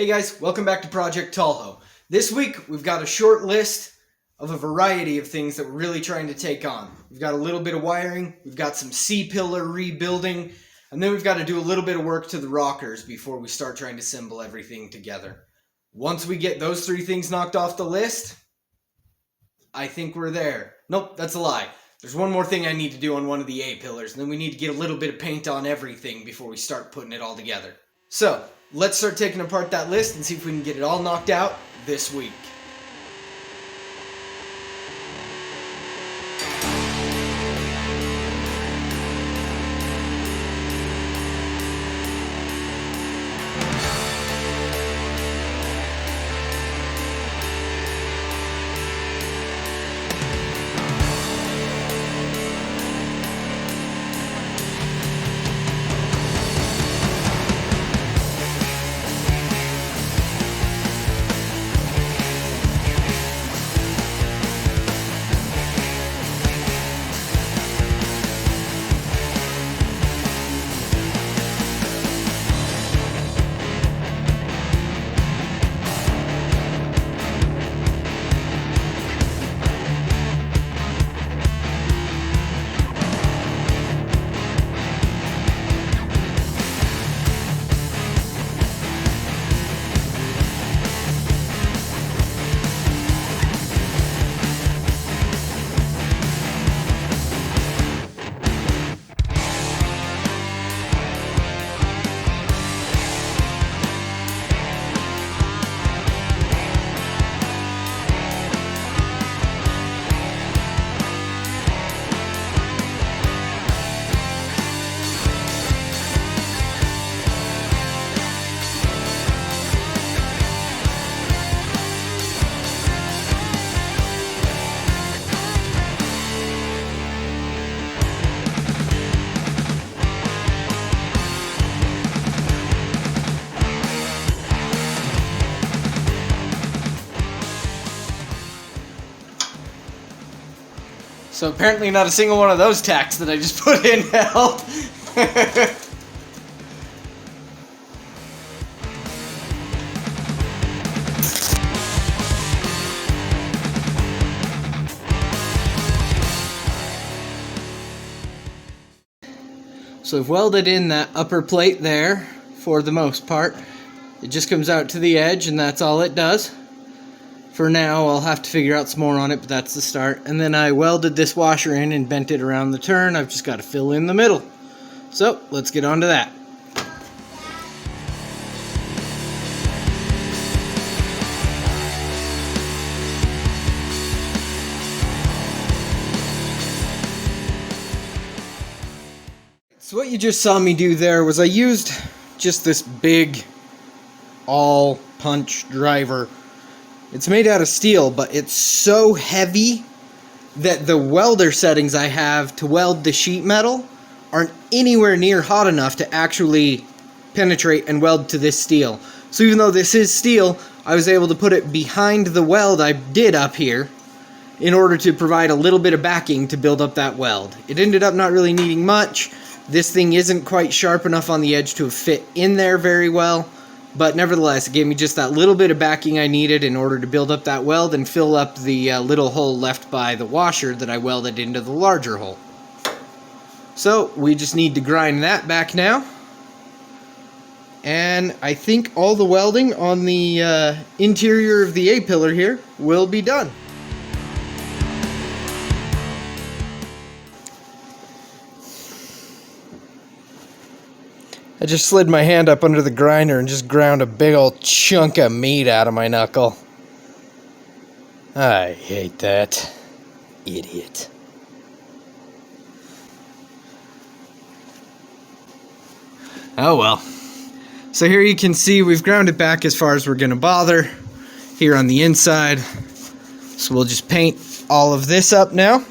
Hey guys, welcome back to Project Tallhoe. This week we've got a short list of a variety of things that we're really trying to take on. We've got a little bit of wiring, we've got some C-pillar rebuilding, and then we've got to do a little bit of work to the rockers before we start trying to assemble everything together. Once we get those three things knocked off the list, I think we're there. Nope, that's a lie. There's one more thing I need to do on one of the A-pillars, and then we need to get a little bit of paint on everything before we start putting it all together. So, let's start taking apart that list and see if we can get it all knocked out this week. So apparently not a single one of those tacks that I just put in helped. So I've welded in that upper plate there for the most part. It just comes out to the edge and that's all it does. For now, I'll have to figure out some more on it, but that's the start. And then I welded this washer in and bent it around the turn. I've just got to fill in the middle. So, let's get on to that. So what you just saw me do there was I used just this big all punch driver. It's made out of steel, but it's so heavy that the welder settings I have to weld the sheet metal aren't anywhere near hot enough to actually penetrate and weld to this steel. So even though this is steel, I was able to put it behind the weld I did up here in order to provide a little bit of backing to build up that weld. It ended up not really needing much. This thing isn't quite sharp enough on the edge to fit in there very well. But nevertheless, it gave me just that little bit of backing I needed in order to build up that weld and fill up the little hole left by the washer that I welded into the larger hole. So, we just need to grind that back now. And I think all the welding on the interior of the A-pillar here will be done. I just slid my hand up under the grinder and just ground a big old chunk of meat out of my knuckle. I hate that. Idiot. Oh well. So here you can see we've ground it back as far as we're going to bother here on the inside. So we'll just paint all of this up now.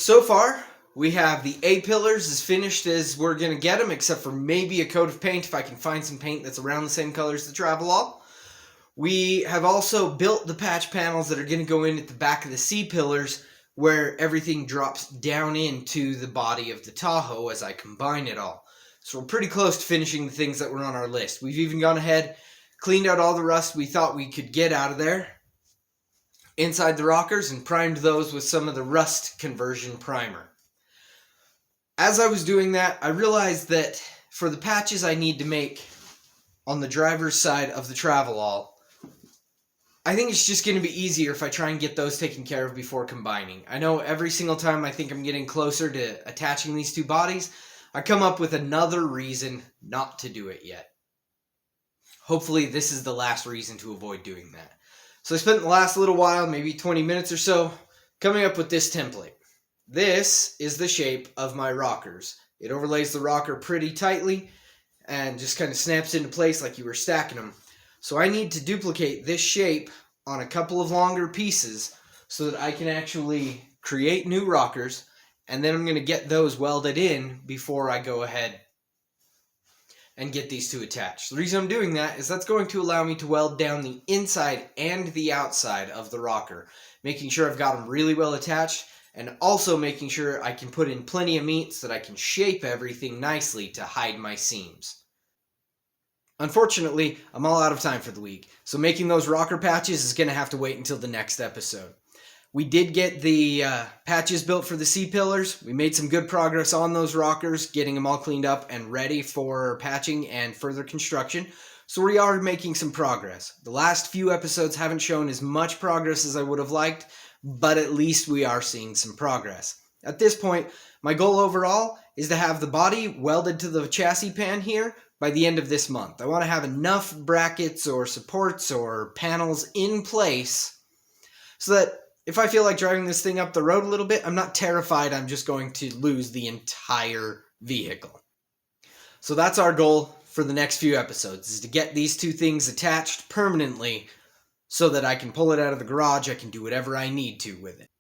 So far, we have the A-pillars as finished as we're going to get them, except for maybe a coat of paint if I can find some paint that's around the same color as the Travelall. We have also built the patch panels that are going to go in at the back of the C-pillars, where everything drops down into the body of the Tahoe as I combine it all. So we're pretty close to finishing the things that were on our list. We've even gone ahead, cleaned out all the rust we thought we could get out of there inside the rockers and primed those with some of the rust conversion primer. As I was doing that, I realized that for the patches I need to make on the driver's side of the Travelall, I think it's just going to be easier if I try and get those taken care of before combining. I know every single time I think I'm getting closer to attaching these two bodies, I come up with another reason not to do it yet. Hopefully this is the last reason to avoid doing that. So I spent the last little while, maybe 20 minutes or so, coming up with this template. This is the shape of my rockers. It overlays the rocker pretty tightly and just kind of snaps into place like you were stacking them. So I need to duplicate this shape on a couple of longer pieces so that I can actually create new rockers, and then I'm going to get those welded in before I go ahead and get these two attached. The reason I'm doing that is that's going to allow me to weld down the inside and the outside of the rocker, making sure I've got them really well attached, and also making sure I can put in plenty of meat so that I can shape everything nicely to hide my seams. Unfortunately, I'm all out of time for the week, so making those rocker patches is going to have to wait until the next episode. We did get the patches built for the C-pillars. We made some good progress on those rockers, getting them all cleaned up and ready for patching and further construction. So we are making some progress. The last few episodes haven't shown as much progress as I would have liked, but at least we are seeing some progress. At this point, my goal overall is to have the body welded to the chassis pan here by the end of this month. I want to have enough brackets or supports or panels in place so that if I feel like driving this thing up the road a little bit, I'm not terrified I'm just going to lose the entire vehicle. So that's our goal for the next few episodes, is to get these two things attached permanently so that I can pull it out of the garage. I can do whatever I need to with it.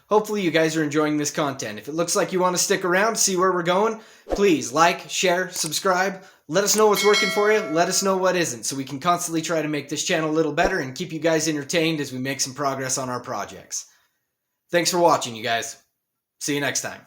Hopefully you guys are enjoying this content. If it looks like you want to stick around, see where we're going, please like, share, subscribe. Let us know what's working for you. Let us know what isn't, so we can constantly try to make this channel a little better and keep you guys entertained as we make some progress on our projects. Thanks for watching, you guys. See you next time.